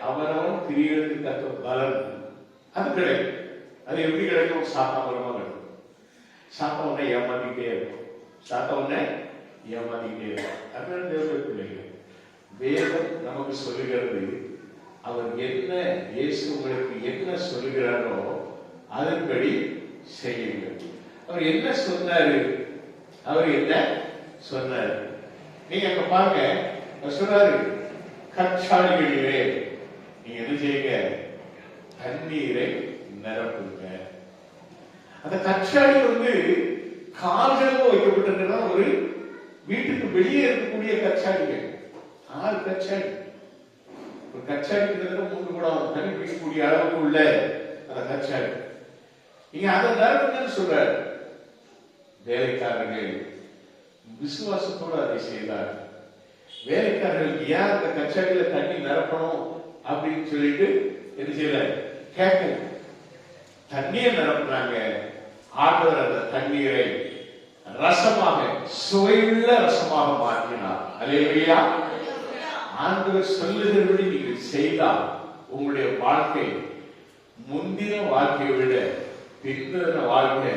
அவனவன் கிரியைகளுக்கு தக்க பலன் அது கிடைக்கும். அது எப்படி கிடைக்கும்? சாத்தாமரமா கிடைக்கும். சாத்தவனை ஏமாத்திக்கிட்டே இருக்கும், சாத்தவனை ஏமாத்திக்கிட்டே இருக்கும். அதுதான் தேவனுடைய பிள்ளைகள். வேதம் நமக்கு சொல்லுகிறது, அவர் என்ன, இயேசு உங்களுக்கு என்ன சொல்லுகிறாரோ அதன்படி செய்யுங்கள். அவர் என்ன சொன்னாரு? அவர் என்ன சொன்னாரு? நீங்க அங்க பாருங்க, அவர் சொல்றாரு, கற்சாடிகளிலே நீங்க என்ன செய்யுங்க? தண்ணீரை நிரப்புங்க. அந்த கற்சாடி வந்து கால்களும் வைக்கப்பட்டிருக்கிற ஒரு வீட்டுக்கு வெளியே இருக்கக்கூடிய கற்சாடிகள். 6 கற்சாடி. ஒரு கற்சாடி 3 குடம் தண்ணி பிடிக்கக்கூடிய அளவுக்கு உள்ள அந்த கற்சாடி. நீங்க அதை நிரப்புங்கன்னு சொல்றாரு. வேலைக்காரர்கள் விசுவாசத்தோடு அதை செய்தார். வேலைக்காரர்கள் ஏன் அந்த கச்சாடியில தண்ணி நிரப்பணும் அப்படின்னு சொல்லிட்டு என்ன செய்யல கேட்க, தண்ணீரை நிரப்புறாங்க. ஆண்டவர் அந்த தண்ணீரை ரசமாக, சுவையுள்ள ரசமாக மாற்றினார். அல்லேலூயா. ஆண்டவர் சொல்லுகிறபடி நீங்கள் செய்தால் உங்களுடைய வாழ்க்கை முந்தின வாழ்க்கையை விட பிந்தின வாழ்க்கை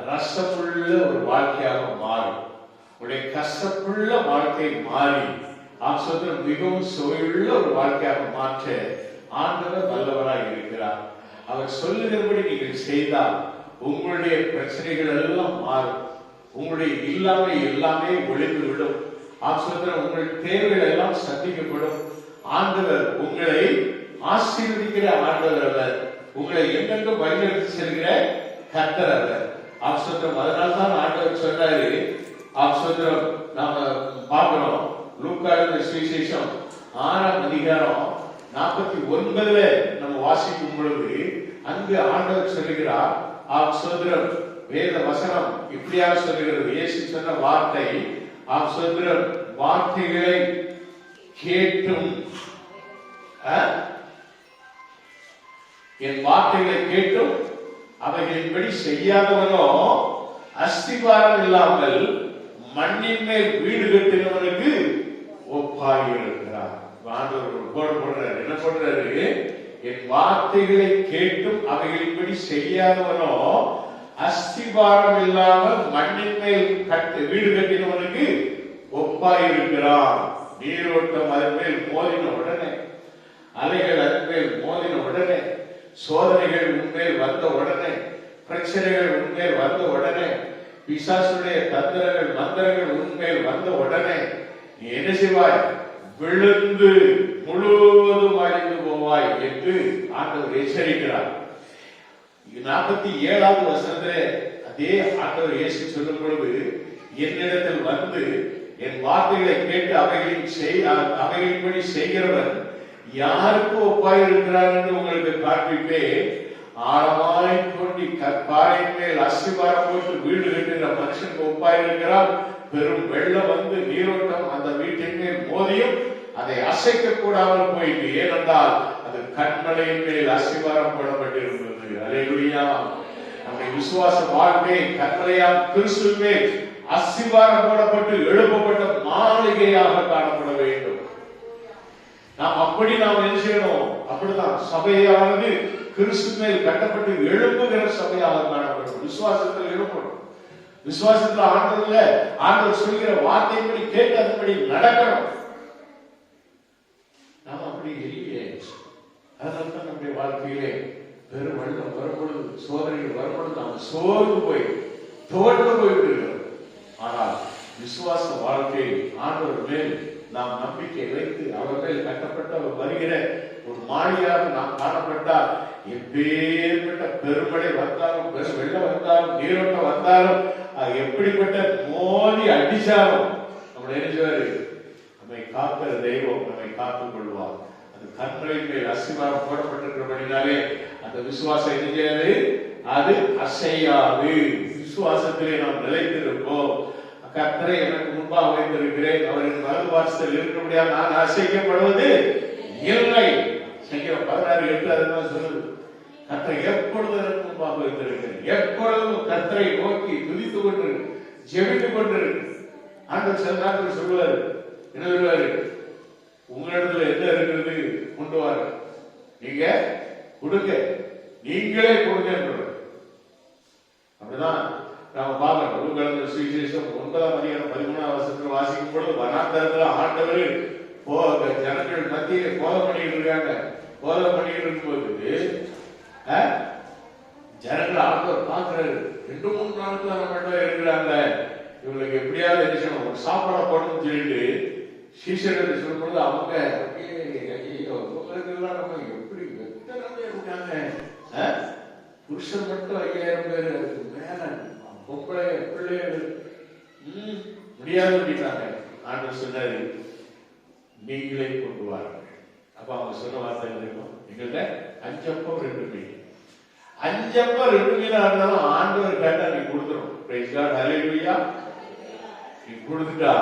ரசமுள்ள ஒரு வாழ்க்கையாக மாறும். உங்களுடைய கஷ்டப்புள்ள வாழ்க்கை மாறி ஆசோத்திரம் மிகவும் சுவையுள்ள ஒரு வாழ்க்கையாக மாற்ற ஆண்டவர் வல்லவராய் இருக்கிறார். அவர் சொல்லுகிறபடி நீங்கள் செய்தால் உங்களுடைய பிரச்சனைகள் எல்லாம் மாறும். உங்களுடைய இல்லாமை எல்லாமே ஒளிந்து விடும். ஆசோத்திரம் உங்கள் தேவைகள் எல்லாம் சந்திக்கப்படும். ஆண்டவர் உங்களை ஆசீர்வதிக்கிற ஆண்டவர் அவர். உங்களை எங்கெங்கும் வழிநடத்தி செல்கிற கர்த்தர் அவர். ஆசோத்திரம் அதனால்தான் ஆண்டவர் சொன்னாரு. ஆசோத்திரம் நாம பார்க்கிறோம் லூக்கா சுவிசேஷம் 6ஆம் அதிகாரம் 49 நம்ம வாசிக்கும் பொழுது அங்கு ஆண்டவர் சொல்லுகிறார். ஆசோத்திரம் வேத வசனம் இப்படியாக சொல்லுகிறது. இயேசு சொன்ன வார்த்தை ஆசோத்திரம் வார்த்தைகளை கேட்டும் என் வார்த்தைகளை கேட்டும் அவைகளின்படி செய்யாதவனோ அஸ்திபாரம் இல்லாமல் மண்ணின் மேல் வீடு கட்டினவனுக்கு ஒப்பாயிருக்கிறார். போடுறாரு. என்ன போடுறாரு? என் வார்த்தைகளை கேட்டும் அவைகளின்படி செய்யாதவனோ அஸ்திபாரம் இல்லாமல் மண்ணின் மேல் வீடு கட்டினவனுக்கு ஒப்பாயிருக்கிறான். நீரோட்டம் அதன் மேல் மோதின உடனே, அலைகள் அதன் மேல் மோதின உடனே, சோதனைகள் உண்மையில் வந்த உடனே, பிரச்சனைகள் உண்மையில் வந்த உடனே, பிசாசுடைய தந்திரங்கள் மந்திரங்கள் உண்மையில் வந்த உடனே நீ என்ன செய்வாய்? விழுந்து முழுவதும் அழிந்து போவாய் என்று ஆண்டவர் எச்சரிக்கிறார். 47வது வசனத்திலே அதே ஆண்டவர் இயேசு சொல்லும் பொழுது என்னிடத்தில் வந்து என் வார்த்தைகளை கேட்டு அவைகளின்படி செய்கிறவன் யாருக்கு ஒப்பாய் இருக்கிறார் என்று உங்களுக்கு காண்பிப்பேன். ஆழமாய் தோண்டி பாறையின் மேல் அஸ்திபாரம் போட்டு வீடு கட்டுகிற மனுஷனுக்கு ஒப்பாய் இருக்கிறார். பெரும் வெள்ளம் வந்து நீரோட்டம் அந்த வீட்டின் மேல் மோதியும் அதை அசைக்க கூடாமல் போயிட்டு, ஏனென்றால் அது கண்மலையின் மேல் அஸ்திபாரம் போடப்பட்டிருந்தது. அல்லேலூயா. நம்முடைய விசுவாச வாழ்க்கை கண்மலையாம் கிறிஸ்துவின் மேல் அஸ்திபாரம் போடப்பட்டு எழுப்பப்பட்ட மாளிகையாக காணப்பட வேண்டும். நாம் என்ன செய்யணும்? அப்படிதான் சபையானது கிறிஸ்து மேல் கட்டப்பட்டு எழுப்புகிற சபையாக காணப்படும். விசுவாசத்தில் எழுப்பணும். விசுவாசத்தில் ஆண்டவர் சொல்கிற வார்த்தைப்படி கேட்டு அதன்படி நடக்கணும். நாம் அப்படி இல்லையே. அதனால்தான் நம்முடைய வாழ்க்கையிலே பெரும் வெள்ளம் வரும்பொழுது, சோதனைகள் வரும்பொழுது நாம் சோர்ந்து போய் தோற்று போய்விடுகிறோம். ஆனால் விசுவாச வாழ்க்கை ஆண்டவர் மேல் நாம் நம்பிக்கை வைத்து அவர் மேல் கட்டப்பட்ட வருகிற ஒரு மாளிகையாக நாம் காணப்பட்டால் எப்பேற்பட்ட பெருமழை வந்தாலும், வெள்ளம் வந்தாலும், நீரோட்டம் வந்தாலும், எப்படிப்பட்ட மோதி அடிச்சாலும் நம்மளை எழுதுவாரு. நம்மை காக்கிற தெய்வம் நம்மை காத்துக் கொள்வார். அது கண்களின் மேல் அஸ்திபாரம் போடப்பட்டிருக்கிறபடினாலே அந்த விசுவாசம் எழுதியது அது அசையாது. விசுவாசத்திலே நாம் நிலைத்திருப்போம். கர்த்தரை எனக்கு முன்பாக வைத்திருக்கிறேன், அவரின் வலது வாசத்தில் இருக்கிறபடியா நான் அசைக்கப்படுவது இல்லை. 16:8 அதுதான் சொல்லுது. கர்த்தரை எப்பொழுது எனக்கு முன்பாக வைத்திருக்கிறேன், எப்பொழுதும் கர்த்தரை நோக்கி துதித்துக் கொண்டு ஜெபித்துக் கொண்டு ஆண்டவர் சில நாட்கள் சொல்லுவாரு. என்ன சொல்லுவாரு? உங்களிடத்துல என்ன இருக்கிறது கொண்டு வர, நீங்க கொடுங்க, நீங்களே கொடுங்க. அப்படிதான் நாம பார்க்கிறோம். சுவிசேஷம் 9ஆம் அதிகாரம் 13ஆம் வசனத்தில் வாசிக்கும் பொழுது வனாந்தரத்துல ஆண்டவர் ஜனங்கள் மத்தியிலே போதம் பண்ணிட்டு இருக்காங்க. போதம் பண்ணிட்டு இருக்கும்போது ஜனங்கள் ஆண்டவர் பார்க்கிறாரு. 2-3 நாட்கள் நம்ம இருக்கிறாங்க, இவங்களுக்கு எப்படியாவது என்ன செய்யணும், ஒரு சாப்பாட போடணும்னு சொல்லிட்டு சீசர்கள் சொல்லும் பொழுது அவங்க எல்லாம் நம்ம எப்படி எத்தனை பேர் இருக்காங்க, புருஷன் மட்டும் 5000 பேர், அதுக்கு மேல பொம்பளை பிள்ளைகள் முடியாது அப்படின்னாங்க. ஆண்டவர் சொன்னாரு, நீங்களே கொண்டு வாருங்கள். அப்ப அவங்க சொன்ன வார்த்தை இருக்கும், எங்கள்கிட்ட 5 அப்பம் 2 மீன். 5 அப்பம் 2 மீனா இருந்தாலும் ஆண்டவர் கேட்டா நீ கொடுத்துரும். பிரைஸ் காட், ஹல்லேலூயா. நீ கொடுத்துட்டா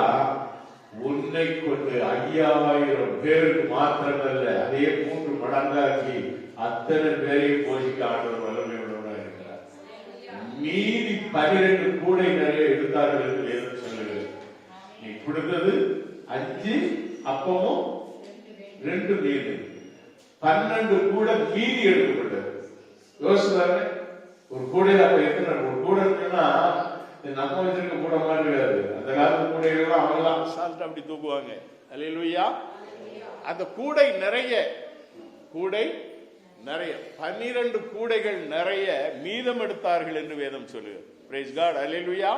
உன்னை கொண்டு 5000 பேருக்கு மாத்திரமல்ல, அதே 3 மடங்காக்கி அத்தனை பேரையும் போஷிக்க ஆண்டவர் வல்லமை உள்ளவராக இருக்கிறார். மீதி 12 கூடை நிறைய எடுத்தார்கள் என்று வேதம் சொல்லுகிறது. நீ கொடுத்தது 5 அப்பமும் 2 மீன், 12 கூட மீதி எடுக்கப்பட்டது. யோசிச்சு ஒரு கூடையில அப்ப எத்தனை, ஒரு கூட இருக்குன்னா நம்ம வச்சிருக்க கூட மாதிரி இருக்காது. அந்த காலத்து கூடைகள்லாம் அவங்களாம் சால்ட் அப்படி தூக்குவாங்க. அல்லேலூயா. அந்த கூடை நிறைய 12 கூடைகள் நிறைய மீதம் எடுத்தார்கள் என்று வேதம் சொல்லுகிறது. Praise God. அல்லேலூயா.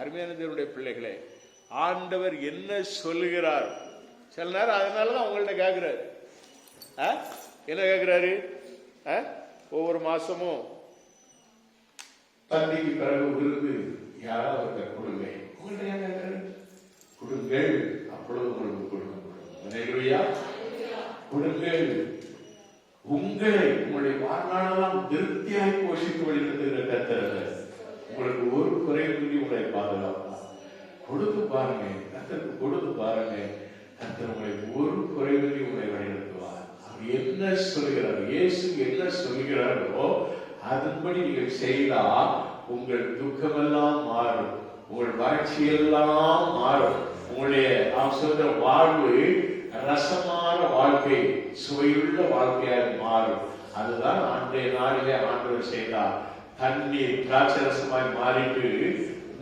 அருமையான தேவனுடைய பிள்ளைகளே, ஆண்டவர் என்ன சொல்லுகிறார்? சில நேரம் அதனாலதான் உங்கள்ட்ட கேட்கிறாரு. என்ன கேட்கிறாரு? ஒவ்வொரு மாசமும் பண்டிகைக்கு பிறகு விருந்து யாராவது கொடுங்க, கொடுங்கள், அப்பொழுது உங்களுக்கு கொடுங்கள். கொடுங்கள். உங்களுடைய வாழ்நாளெல்லாம் திருப்தியாய் போஷித்து வழிநடத்துகிற கர்த்தர் உங்களுக்கு ஒரு குறைவின்றி உங்களை பாதுகாப்பார். கொடுத்து பாருங்க, கர்த்தருக்கு கொடுத்து பாருங்க. கர்த்தர் உங்களை ஒரு குறைவின்றி உங்களை வழிநடத்துவார். அவர் என்ன சொல்கிறார், இயேசு என்ன சொல்கிறாரோ அதன்படி நீங்கள் செய்தால் உங்கள் துக்கமெல்லாம் மாறும், உங்கள் வாழ்ச்சியெல்லாம் மாறும். உங்களுடைய சொல்ற வாழ்வு ரசமான வாழ்க்கை, சுவையுள்ள வாழ்க்கையாக மாறும். அதுதான் அன்றைய நாளிலே ஆண்டவர் செய்தார். தண்ணீர் திராட்சை ரசமாய் மாறிட்டு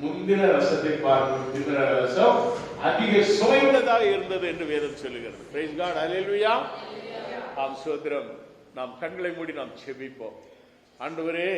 முந்தின ரசத்தை பார்க்கும் பிந்தின ரசம் அதிக சுவையுள்ளதாக இருந்தது என்று வேதம் சொல்லுகிறது. Praise God. அல்லேலூயா. ஆம், ஸ்தோத்திரம். நாம் கண்களை மூடி நாம் செபிப்போம். ஆண்டவரே,